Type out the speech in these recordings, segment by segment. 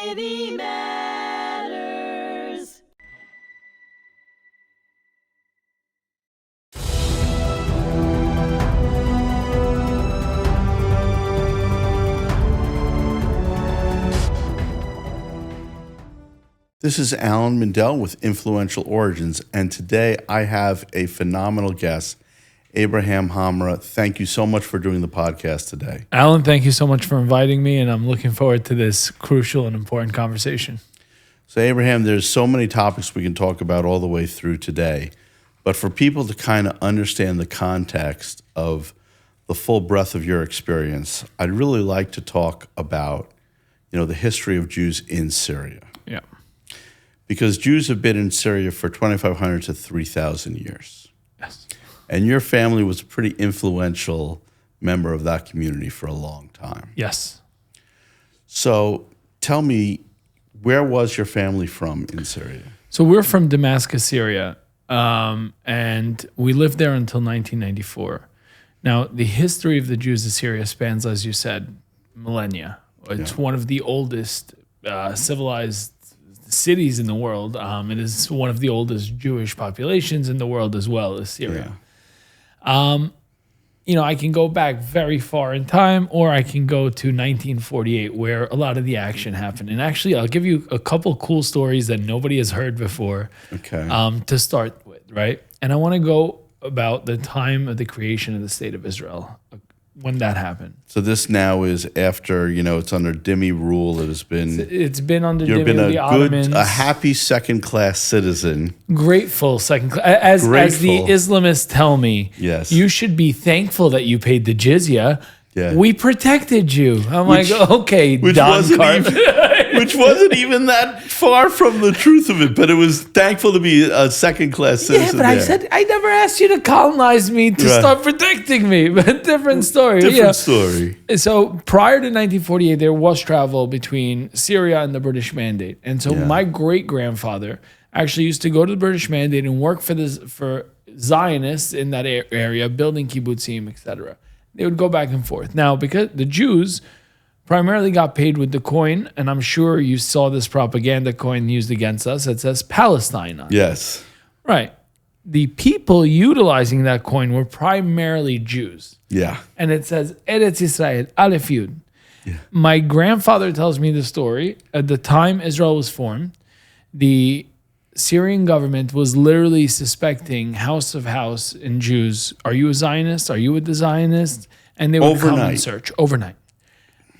City Matters. This is Alan Mindel with Influential Origins, and today I have a phenomenal guest, Abraham Hamra. Thank you so much for doing the podcast today. Alan, thank you so much for inviting me, and I'm looking forward to this crucial and important conversation. So, Abraham, there's so many topics we can talk about all the way through today, but for people to kind of understand the context of the full breadth of your experience, I'd really like to talk about, the history of Jews in Syria. Yeah. Because Jews have been in Syria for 2,500 to 3,000 years. Yes. And your family was a pretty influential member of that community for a long time. Yes. So tell me, where was your family from in Syria? So we're from Damascus, Syria, and we lived there until 1994. Now, the history of the Jews of Syria spans, as you said, millennia. It's one of the oldest civilized cities in the world. It is one of the oldest Jewish populations in the world as well as Syria. I can go back very far in time, or I can go to 1948, where a lot of the action happened. And actually, I'll give you a couple cool stories that nobody has heard before. Okay. To start with, right? And I want to go about the time of the creation of the state of Israel, when that happened. So this now is after, it's under dhimmi rule. It's been under you've dhimmi been of the Ottomans. a happy second-class citizen. Grateful second class. As the Islamists tell me, yes, you should be thankful that you paid the jizya. Yeah. We protected you. I'm like, okay, which Don which wasn't even that far from the truth of it, but it was thankful to be a second-class citizen. Yeah, but I said, I never asked you to colonize me to start protecting me. But different story. Different story. So prior to 1948, there was travel between Syria and the British Mandate. And so my great-grandfather actually used to go to the British Mandate and work for Zionists in that area, building kibbutzim, etc. They would go back and forth. Now, because the Jews primarily got paid with the coin, and I'm sure you saw this propaganda coin used against us. It says Palestine on it. Yes. Right. The people utilizing that coin were primarily Jews. Yeah. And it says Eretz Israel, Aleph Yud. Yeah. My grandfather tells me the story. At the time Israel was formed, the Syrian government was literally suspecting house of house in Jews. Are you a Zionist? Are you with the Zionists? And they would come and search overnight.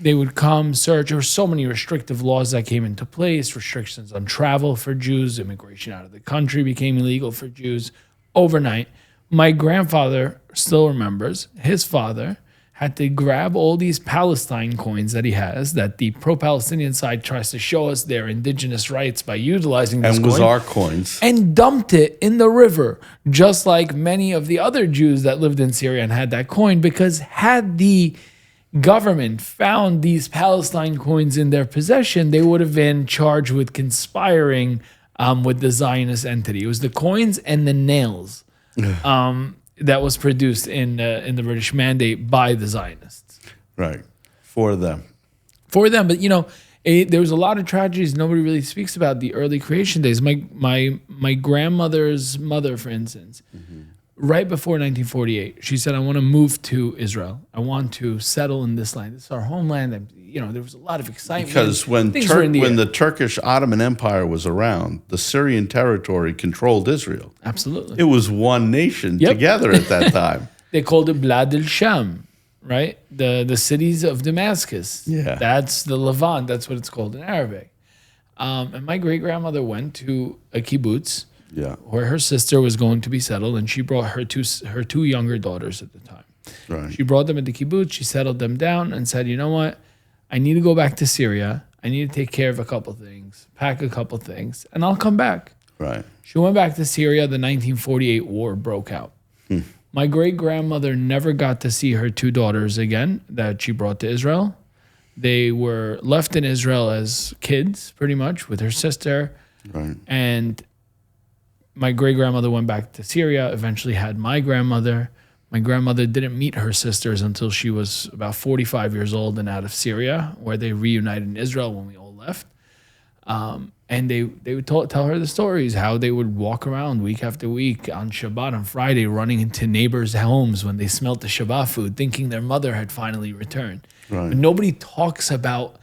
They would come, search. There were so many restrictive laws that came into place, restrictions on travel for Jews, immigration out of the country became illegal for Jews overnight. My grandfather still remembers his father had to grab all these Palestine coins that he has, that the pro-Palestinian side tries to show us their indigenous rights by utilizing this coin. And was our coins. And dumped it in the river, just like many of the other Jews that lived in Syria and had that coin, because had the government found these Palestine coins in their possession, they would have been charged with conspiring with the Zionist entity. It was the coins and the nails that was produced in the British Mandate by the Zionists. Right. For them. But there was a lot of tragedies nobody really speaks about the early creation days. My grandmother's mother, for instance, right before 1948, she said, I want to move to Israel. I want to settle in this land. This is our homeland. And, there was a lot of excitement. Because when the Turkish Ottoman Empire was around, the Syrian territory controlled Israel. Absolutely. It was one nation together at that time. They called it Blad el-Sham, right? The cities of Damascus. Yeah. That's the Levant. That's what it's called in Arabic. And my great-grandmother went to a kibbutz where her sister was going to be settled, and she brought her two younger daughters at the time. Right. She brought them into kibbutz, she settled them down and said, you know what? I need to go back to Syria. I need to take care of a couple things, pack a couple things, and I'll come back. Right. She went back to Syria. The 1948 war broke out. My great-grandmother never got to see her two daughters again that she brought to Israel. They were left in Israel as kids, pretty much, with her sister. Right. And my great-grandmother went back to Syria, eventually had my grandmother. My grandmother didn't meet her sisters until she was about 45 years old and out of Syria, where they reunited in Israel when we all left. And they would tell her the stories, how they would walk around week after week on Shabbat, on Friday, running into neighbors' homes when they smelt the Shabbat food, thinking their mother had finally returned. Right. But nobody talks about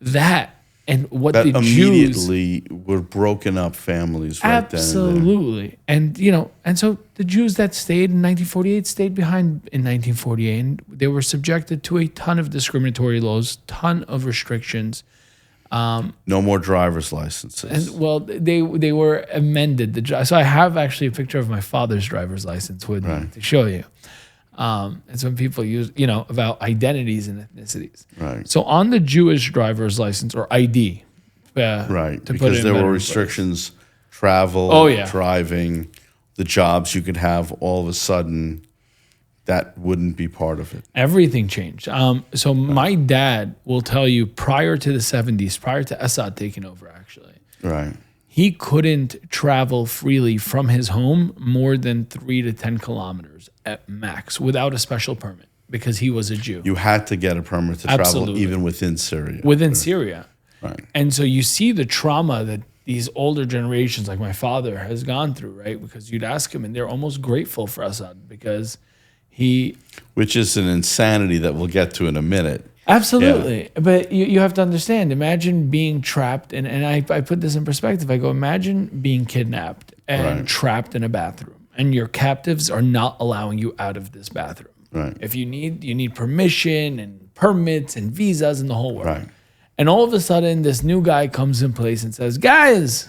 that and what That the Jews immediately were broken up families right then and there. absolutely. And so the Jews that stayed in 1948 stayed behind in 1948, and they were subjected to a ton of discriminatory laws, ton of restrictions. No more driver's licenses. And well, they were amended. So I have actually a picture of my father's driver's license with me to show you. It's when people use, about identities and ethnicities. Right. So on the Jewish driver's license, or ID, Right, to put it because in there better were place. restrictions, travel, driving, the jobs you could have. All of a sudden, that wouldn't be part of it. Everything changed. So my dad will tell you, prior to the 70s, prior to Assad taking over, actually, Right. he couldn't travel freely from his home more than 3 to 10 kilometers at max without a special permit, because he was a Jew. You had to get a permit to travel Absolutely. even within Syria. Within Syria. Right. And so you see the trauma that these older generations, like my father, has gone through, right? Because you'd ask him, and they're almost grateful for Assad, because he... Which is an insanity that we'll get to in a minute. Absolutely. Yeah. But you have to understand, imagine being trapped, and I put this in perspective. I go, imagine being kidnapped and trapped in a bathroom, and your captives are not allowing you out of this bathroom. Right. If you need permission and permits and visas and the whole world. Right. And all of a sudden, this new guy comes in place and says, guys,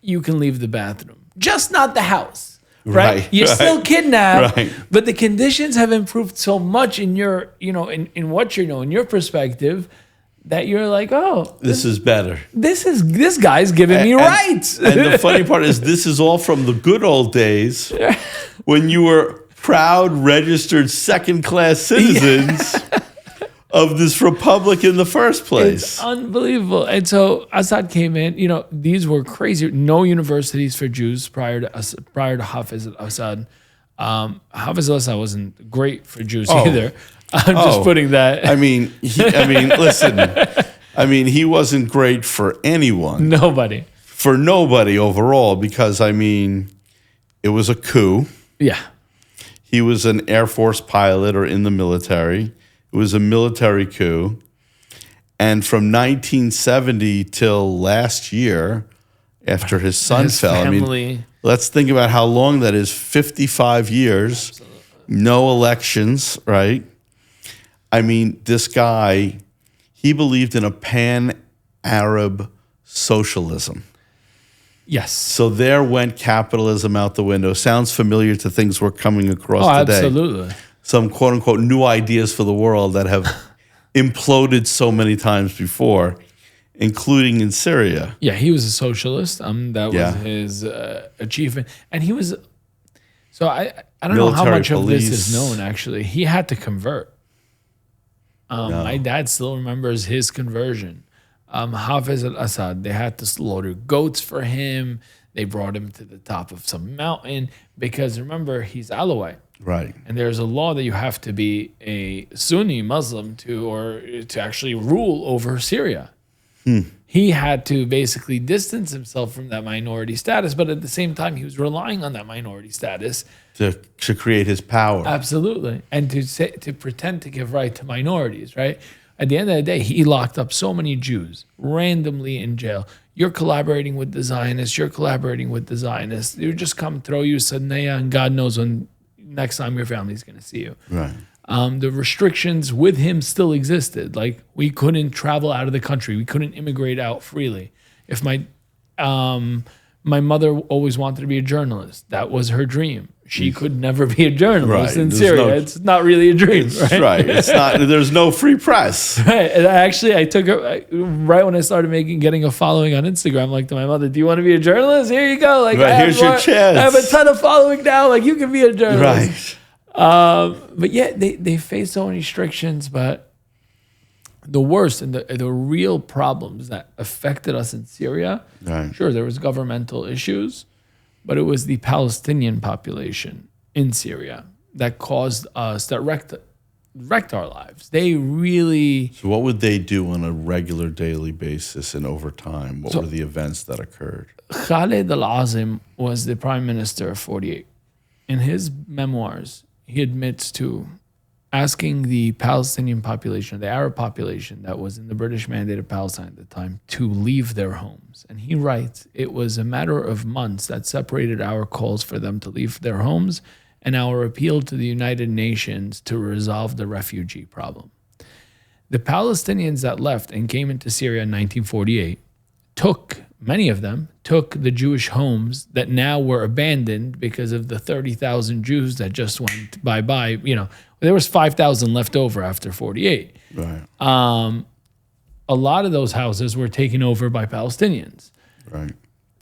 you can leave the bathroom, just not the house. Right? You're still kidnapped, but the conditions have improved so much in your, in what in your perspective, that you're like, oh, this is better. This guy's giving me rights. And the funny part is, this is all from the good old days when you were proud, registered, second-class citizens of this republic in the first place. It's unbelievable. And so Assad came in. These were crazy. No universities for Jews prior to Hafiz al-Assad. Hafiz al-Assad wasn't great for Jews either. I'm just putting that. Listen. He wasn't great for anyone. Nobody. For nobody overall, because it was a coup. Yeah. He was an Air Force pilot or in the military. It was a military coup. And from 1970 till last year, after his son fell, family. Let's think about how long that is. 55 years, absolutely. No elections, right? This guy, he believed in a pan-Arab socialism. Yes. So there went capitalism out the window. Sounds familiar to things we're coming across today. Absolutely. Some quote-unquote new ideas for the world that have imploded so many times before, including in Syria. Yeah, he was a socialist. That was his achievement. And he was... So I don't know how much of this is known, actually. He had to convert. My dad still remembers his conversion. Hafiz al-Assad, they had to slaughter goats for him. They brought him to the top of some mountain because, remember, he's Alawite. Right. And there's a law that you have to be a Sunni Muslim to actually rule over Syria. He had to basically distance himself from that minority status, but at the same time, he was relying on that minority status to create his power. Absolutely. And to pretend to give right to minorities, right? At the end of the day, he locked up so many Jews randomly in jail. You're collaborating with the Zionists. You're collaborating with the Zionists. They would just come throw you Sadnaya, and God knows when next time your family's going to see you. Right. The restrictions with him still existed. Like, we couldn't travel out of the country. We couldn't immigrate out freely. If my mother always wanted to be a journalist, that was her dream. She could never be a journalist in Syria. It's not really a dream, right? It's not. There's no free press. Right. And I took it right when I started getting a following on Instagram. Like, to my mother, do you want to be a journalist? Here you go. Like, here's your chance. I have a ton of following now. Like, you can be a journalist. Right. But yeah, they face so many restrictions. But the worst and the real problems that affected us in Syria, sure, there was governmental issues, but it was the Palestinian population in Syria that caused us, that wrecked wrecked our lives. They really. So what would they do on a regular daily basis and over time? What were the events that occurred? Khalid al-Azim was the prime minister of 48. In his memoirs, he admits to asking the Palestinian population, the Arab population that was in the British Mandate of Palestine at the time, to leave their homes. And he writes, it was a matter of months that separated our calls for them to leave their homes and our appeal to the United Nations to resolve the refugee problem. The Palestinians that left and came into Syria in 1948 many of them took the Jewish homes that now were abandoned because of the 30,000 Jews that just went bye-bye. There was 5,000 left over after 48. Right. A lot of those houses were taken over by Palestinians. Right.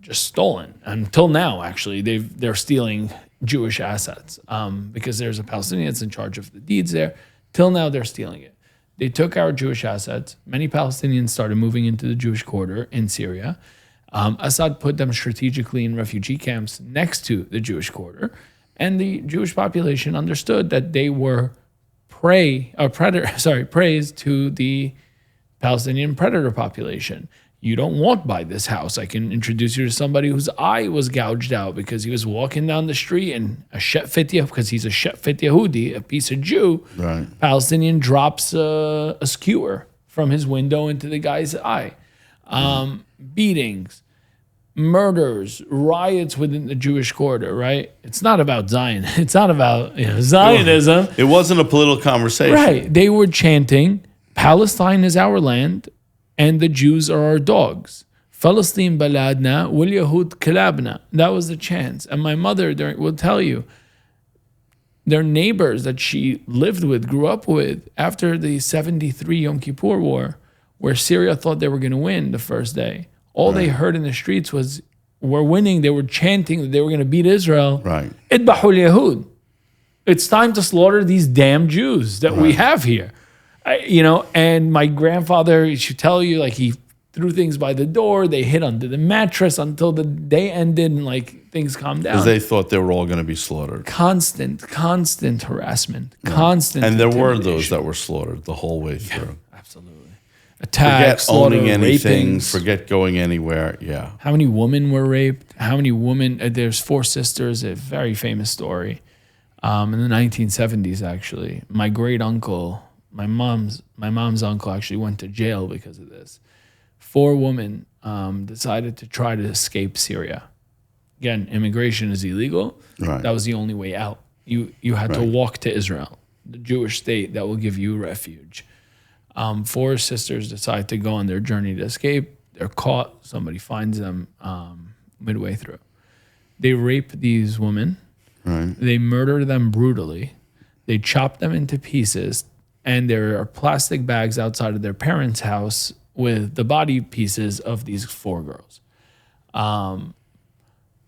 Just stolen. Until now, actually, they're stealing Jewish assets because there's a Palestinian that's in charge of the deeds there. Till now, they're stealing it. They took our Jewish assets. Many Palestinians started moving into the Jewish quarter in Syria. Assad put them strategically in refugee camps next to the Jewish quarter. And the Jewish population understood that they were prey to the Palestinian predator population. You don't walk by this house. I can introduce you to somebody whose eye was gouged out because he was walking down the street and because he's a Shetfit Yehudi, a piece of Jew, right. Palestinian drops a skewer from his window into the guy's eye. Beatings, murders, riots within the Jewish quarter, right? It's not about Zion. It's not about Zionism. It wasn't a political conversation. Right. They were chanting, Palestine is our land and the Jews are our dogs. Palestine baladna wal Yahud kalabna. That was the chants. And my mother will tell you, their neighbors that she lived with, grew up with, after the 73 Yom Kippur War, where Syria thought they were going to win the first day, all they heard in the streets was, we're winning. They were chanting that they were going to beat Israel. Right. Idbahul Yahud. It's time to slaughter these damn Jews that we have here. And my grandfather, he should tell you, he threw things by the door. They hid under the mattress until the day ended and things calmed down. Because they thought they were all going to be slaughtered. Constant harassment, constant. And there were those that were slaughtered the whole way through. Yeah, absolutely. Attacks, forget owning anything, rapings. Forget going anywhere. Yeah. How many women were raped? How many women? There's 4 sisters, a very famous story. In the 1970s, actually. My great uncle, my mom's uncle actually went to jail because of this. 4 women decided to try to escape Syria. Again, immigration is illegal. Right. That was the only way out. You had to walk to Israel, the Jewish state that will give you refuge. 4 sisters decide to go on their journey to escape. They're caught. Somebody finds them midway through. They rape these women. Right. They murder them brutally. They chop them into pieces. And there are plastic bags outside of their parents' house with the body pieces of these 4 girls.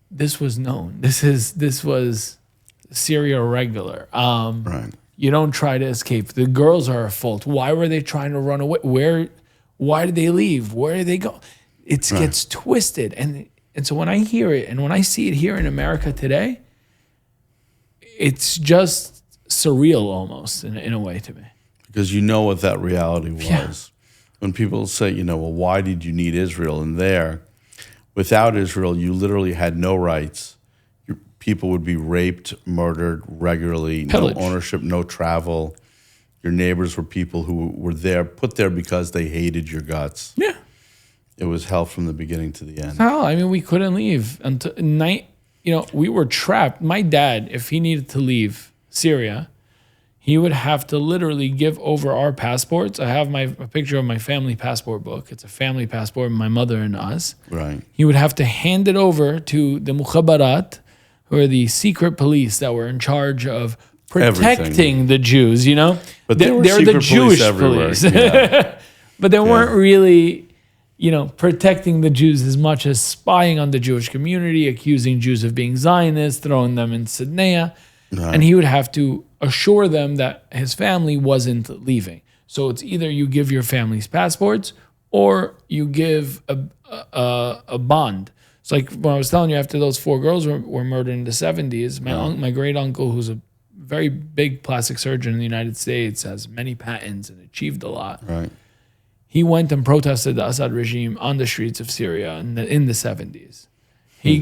This was known. This was Syria regular. Right. You don't try to escape. The girls are at fault. Why were they trying to run away? Why did they leave? Where did they go? It gets twisted. And so when I hear it and when I see it here in America today, it's just surreal almost in a way to me. Because you know what that reality was. Yeah. When people say, well, why did you need Israel? And without Israel, you literally had no rights. People would be raped, murdered regularly, Pillage. No ownership, no travel. Your neighbors were people who were put there because they hated your guts. Yeah. It was hell from the beginning to the end. Hell, we couldn't leave until night. We were trapped. My dad, if he needed to leave Syria, he would have to literally give over our passports. I have a picture of my family passport book. It's a family passport, my mother and us. Right. He would have to hand it over to the mukhabarat, who are the secret police that were in charge of protecting the Jews, But they're the Jewish police. Yeah. But they weren't really, protecting the Jews as much as spying on the Jewish community, accusing Jews of being Zionists, throwing them in Sydney. Right. And he would have to assure them that his family wasn't leaving. So it's either you give your family's passports or you give a bond. It's like when I was telling you, after those 4 girls were murdered in the 70s, my great uncle, who's a very big plastic surgeon in the United States, has many patents and achieved a lot. Right. He went and protested the Assad regime on the streets of Syria in the 70s. He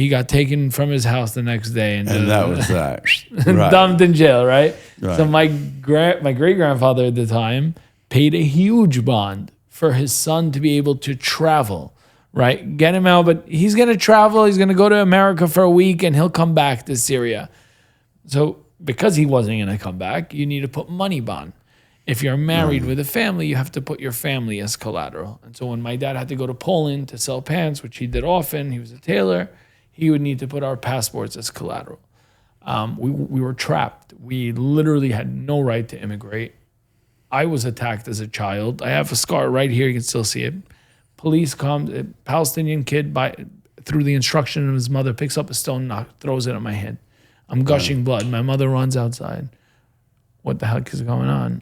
got taken from his house the next day and that was that. Right. dumped in jail, right? Right. So my great-grandfather at the time paid a huge bond for his son to be able to travel, right? Get him out, but he's going to travel. He's going to go to America for a week and he'll come back to Syria. So because he wasn't going to come back, you need to put money bond. If you're married with a family, you have to put your family as collateral. And so when my dad had to go to Poland to sell pants, which he did often, he was a tailor, he would need to put our passports as collateral. We were trapped. We literally had no right to immigrate. I was attacked as a child. I have a scar right here. You can still see it. Police come, a Palestinian kid, through the instruction of his mother, picks up a stone, throws it at my head. I'm gushing blood. My mother runs outside. What the heck is going on?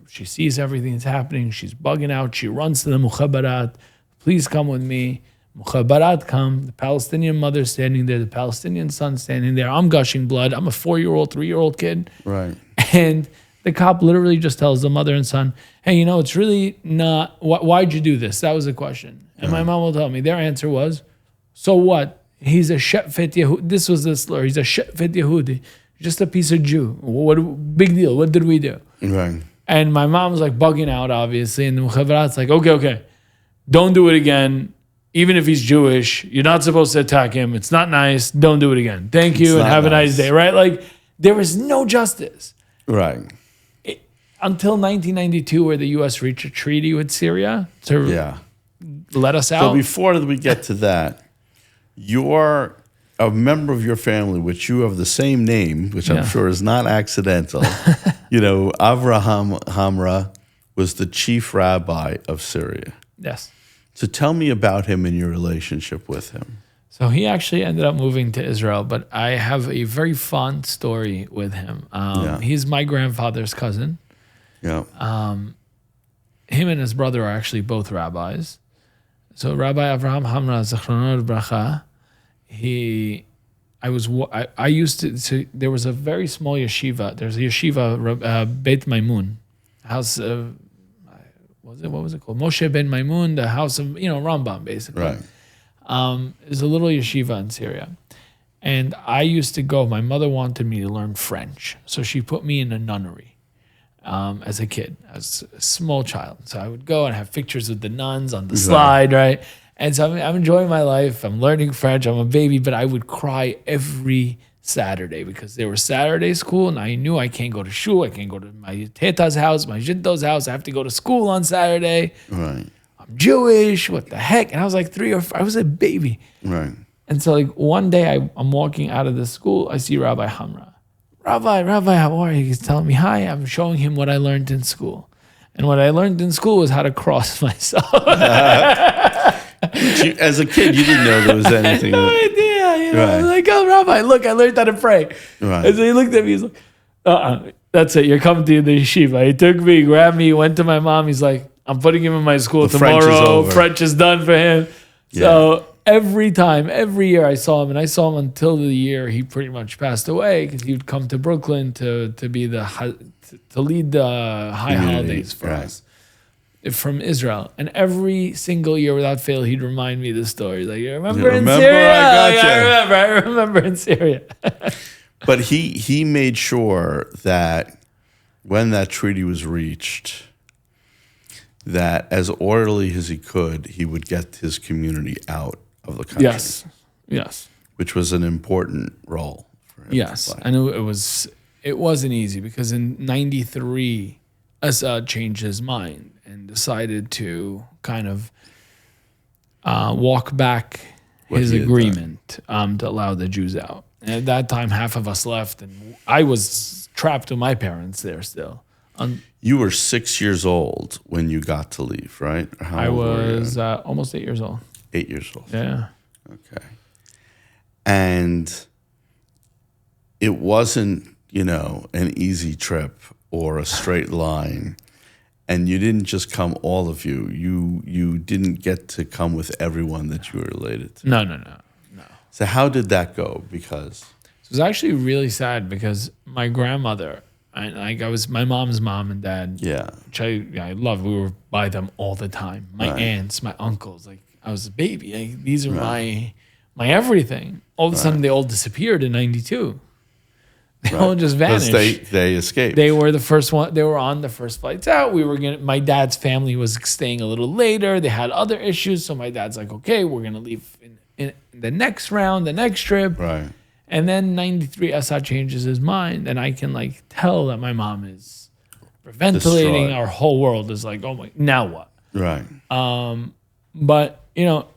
She sees everything that's happening. She's bugging out. She runs to the mukhabarat. Please come with me. Mukhabarat come. The Palestinian mother standing there. The Palestinian son standing there. I'm gushing blood. I'm a 4-year-old, 3-year-old kid. Right. And the cop literally just tells the mother and son, hey, it's really not, why'd you do this? That was the question. And my mom will tell me, their answer was, so what? He's a Shefet Yehudi. This was the slur. He's a Shefet Yehudi. Just a piece of Jew. What big deal? What did we do? Right. And my mom's like bugging out, obviously. And the mukhabarat's like, okay. Don't do it again. Even if he's Jewish, you're not supposed to attack him. It's not nice. Don't do it again. Thank you and have a nice day, right? Like, there was no justice. Right. Until 1992, where the U.S. reached a treaty with Syria to let us out. So before we get to that, you're a member of your family, which you have the same name, which I'm sure is not accidental. Abraham Hamra was the chief rabbi of Syria. Yes. So tell me about him and your relationship with him. So he actually ended up moving to Israel, but I have a very fond story with him. He's my grandfather's cousin. Yeah. Him and his brother are actually both rabbis. So Rabbi Abraham Hamra, Zechrono Bracha, there was a very small yeshiva. There's a yeshiva, Beit Maimun, house of, what was it called? Moshe ben Maimun, the house of, Rambam, basically. Right. There's a little yeshiva in Syria. And I used to go, my mother wanted me to learn French. So she put me in a nunnery as a kid, as a small child. So I would go and have pictures with the nuns on the slide, right? And so I'm enjoying my life. I'm learning French. I'm a baby, but I would cry every Saturday because there was Saturday school, and I knew I can't go to shul. I can't go to my teta's house, my jinto's house. I have to go to school on Saturday. Right. I'm Jewish. What the heck? And I was like 3 or 4. I was a baby. Right. And so one day I'm walking out of the school. I see Rabbi Hamra. Rabbi, how are you? He's telling me, hi. I'm showing him what I learned in school. And what I learned in school was how to cross myself. As a kid, you didn't know there was anything. I had no idea. I was like, oh, Rabbi, look, I learned how to pray. Right. And so he looked at me. He's like, that's it. You're coming to the yeshiva. He took me, grabbed me, went to my mom. He's like, I'm putting him in my school tomorrow. French is done for him. Yeah. So every year I saw him, and I saw him until the year he pretty much passed away, because he would come to Brooklyn to lead the high holidays for us from Israel. And every single year without fail, he'd remind me this story. Like, you remember in Syria? I remember in Syria. But he made sure that when that treaty was reached, that as orderly as he could, he would get his community out of the country. Yes. Which was an important role for him. Yes, and it wasn't easy, because in 93, Assad changed his mind and decided to kind of walk back his agreement to allow the Jews out. And at that time, half of us left, and I was trapped with my parents there still. You were 6 years old when you got to leave, right? I was almost 8 years old. 8 years old. Yeah. Okay. And it wasn't, an easy trip or a straight line. And you didn't just come, all of you. You didn't get to come with everyone that you were related to. No. So how did that go? Because So it was actually really sad because my grandmother, I was my mom's mom and dad. Yeah. Which I love. We were by them all the time. My aunts, my uncles. Like I was a baby. Like, these are my everything. All of a sudden, they all disappeared in '92. They all just vanished. Because they escaped. They were the first one. They were on the first flights out. My dad's family was staying a little later. They had other issues. So my dad's like, okay, we're going to leave in the next round, the next trip. Right. And then '93, Assad changes his mind. And I can like tell that my mom is ventilating. Destroyed. Our whole world is like, oh my, now what? Right. But,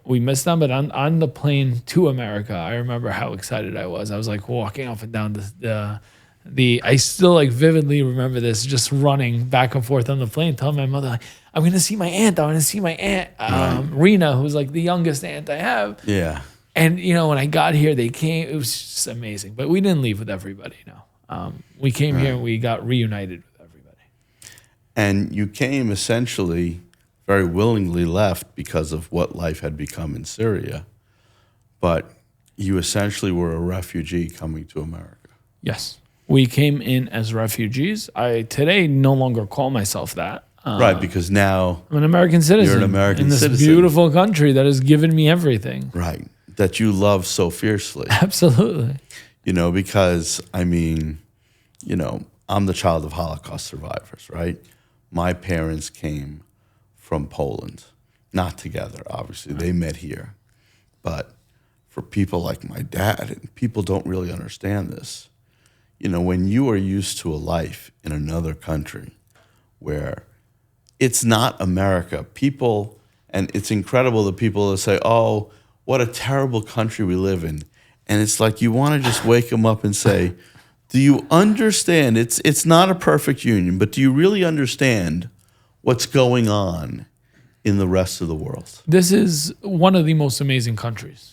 we missed them. But on the plane to America, I remember how excited I was. I was like walking up and down I still like vividly remember this, just running back and forth on the plane, telling my mother, like, I'm going to see my aunt. I want to see my aunt, Rena, who's like the youngest aunt I have. Yeah. And, when I got here, they came. It was just amazing. But we didn't leave with everybody, we came here and we got reunited with everybody. And you came essentially very willingly left because of what life had become in Syria. But you essentially were a refugee coming to America. Yes. We came in as refugees. I today no longer call myself that. Right, because now I'm an American citizen. You're an American citizen. In this beautiful country that has given me everything. Right, that you love so fiercely. Absolutely. Because, I'm the child of Holocaust survivors, right? My parents came from Poland. Not together, obviously. They met here. But for people like my dad, and people don't really understand this, when you are used to a life in another country where it's not America, and it's incredible that people say, oh, what a terrible country we live in. And it's like you want to just wake them up and say, do you understand? It's not a perfect union, but do you really understand what's going on in the rest of the world? This is one of the most amazing countries.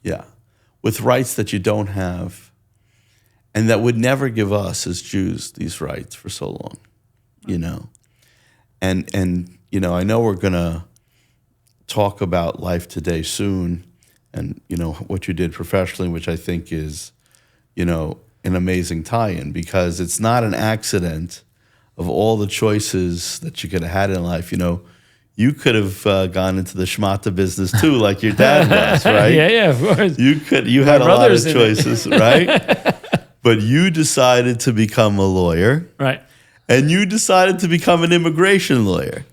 Yeah, with rights that you don't have, and that would never give us as Jews these rights for so long, And I know we're going to talk about life today soon and, what you did professionally, which I think is, an amazing tie-in, because it's not an accident of all the choices that you could have had in life. You could have gone into the schmata business too, like your dad was, right? Yeah, of course. You had a lot of choices, right? But you decided to become a lawyer. Right. And you decided to become an immigration lawyer.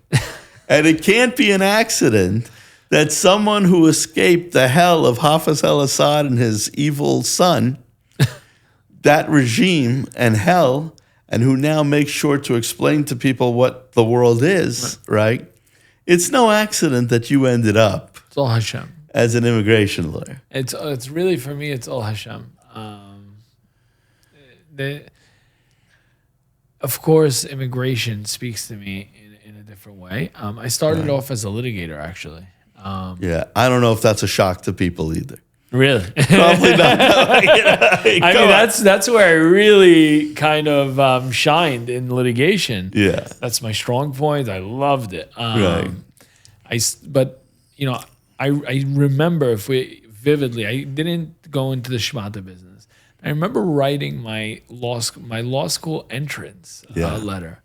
And it can't be an accident that someone who escaped the hell of Hafez al-Assad and his evil son, that regime and hell, and who now makes sure to explain to people what the world is, right? It's no accident that you ended up It's all Hashem. as an immigration lawyer. It's really, for me, it's all Hashem. Of course, immigration speaks to me in a different way. I started off as a litigator, actually. Yeah, I don't know if that's a shock to people either. Really? Probably not. That's where I really kind of shined in litigation. Yeah, That's my strong point. I loved it. Right. I remember vividly, I didn't go into the schmata business. I remember writing my law school entrance letter.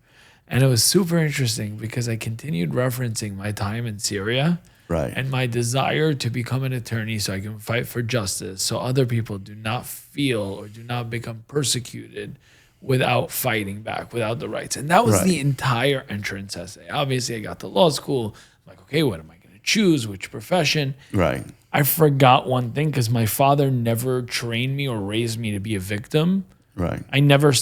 And it was super interesting because I continued referencing my time in Syria. Right. And my desire to become an attorney so I can fight for justice, so other people do not feel or do not become persecuted without fighting back, without the rights. And that was the entire entrance essay. Obviously, I got to law school. I'm like, okay, what am I going to choose? Which profession? Right. I forgot one thing because my father never trained me or raised me to be a victim. Right. I never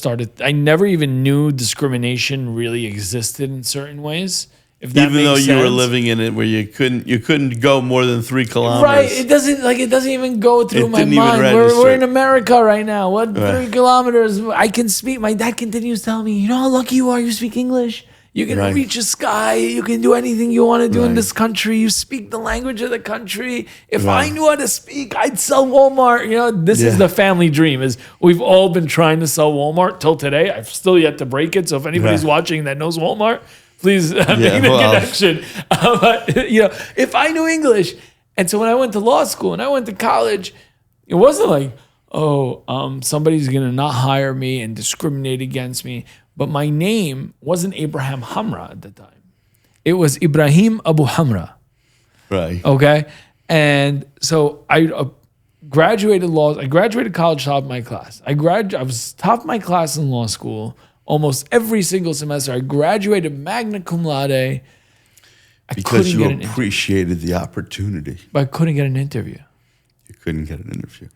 even knew discrimination really existed in certain ways. If that Even though makes you were sense. living in it where you couldn't go more than 3 kilometers. Right, it doesn't even go through my didn't even mind. register. We're in America right now. What 3 kilometers? I can speak. My dad continues telling me, you know how lucky you are. You speak English. You can reach the sky. You can do anything you want to do in this country. You speak the language of the country. If I knew how to speak, I'd sell Walmart. This is the family dream. Is we've all been trying to sell Walmart till today. I've still yet to break it. So if anybody's watching that knows Walmart, please make the connection. If I knew English, and so when I went to law school and I went to college, it wasn't like, somebody's going to not hire me and discriminate against me. But my name wasn't Abraham Hamra at the time. It was Ibrahim Abu Hamra. Right. Okay. And so I graduated law. I graduated college top of my class. I was top of my class in law school almost every single semester. I graduated magna cum laude. Because you appreciated the opportunity. But I couldn't get an interview. You couldn't get an interview.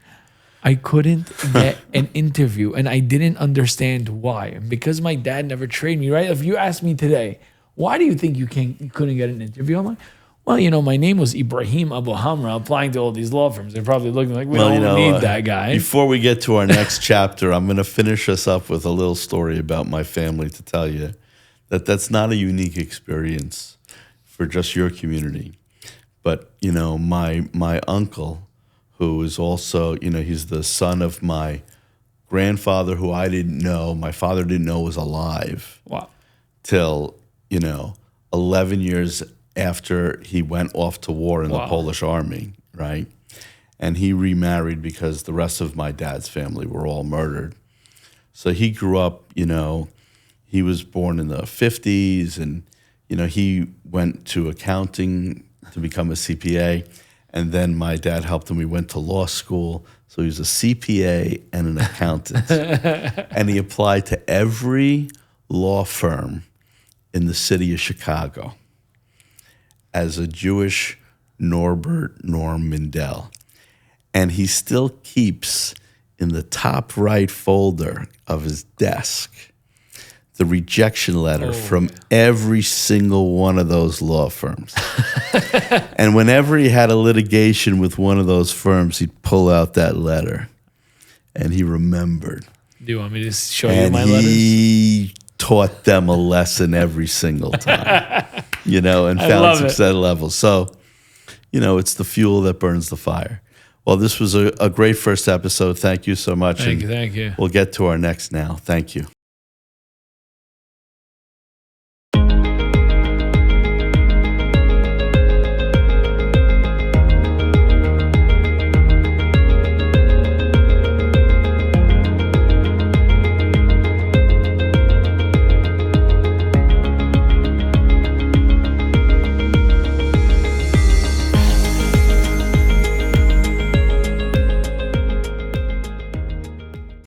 I couldn't get an interview, and I didn't understand why. And because my dad never trained me, right? If you ask me today, why do you think you couldn't get an interview? I'm like, well, my name was Ibrahim Abu Hamra, applying to all these law firms. They're probably looking like, we don't need that guy. Before we get to our next chapter, I'm going to finish us up with a little story about my family to tell you that that's not a unique experience for just your community. But, my uncle, who is also, he's the son of my grandfather, who I didn't know, my father didn't know was alive. Wow. Till, 11 years after he went off to war in the Polish army, right? And he remarried because the rest of my dad's family were all murdered. So he grew up, he was born in the 50s, and, he went to accounting to become a CPA. And then my dad helped him. We went to law school. So he was a CPA and an accountant. And he applied to every law firm in the city of Chicago as a Jewish Norm Mindel. And he still keeps in the top right folder of his desk the rejection letter from every single one of those law firms. And whenever he had a litigation with one of those firms, he'd pull out that letter. And he remembered. Do you want me to show you my letters? He taught them a lesson every single time, and found success levels. So, it's the fuel that burns the fire. Well, this was a great first episode. Thank you so much. Thank you. We'll get to our next now. Thank you.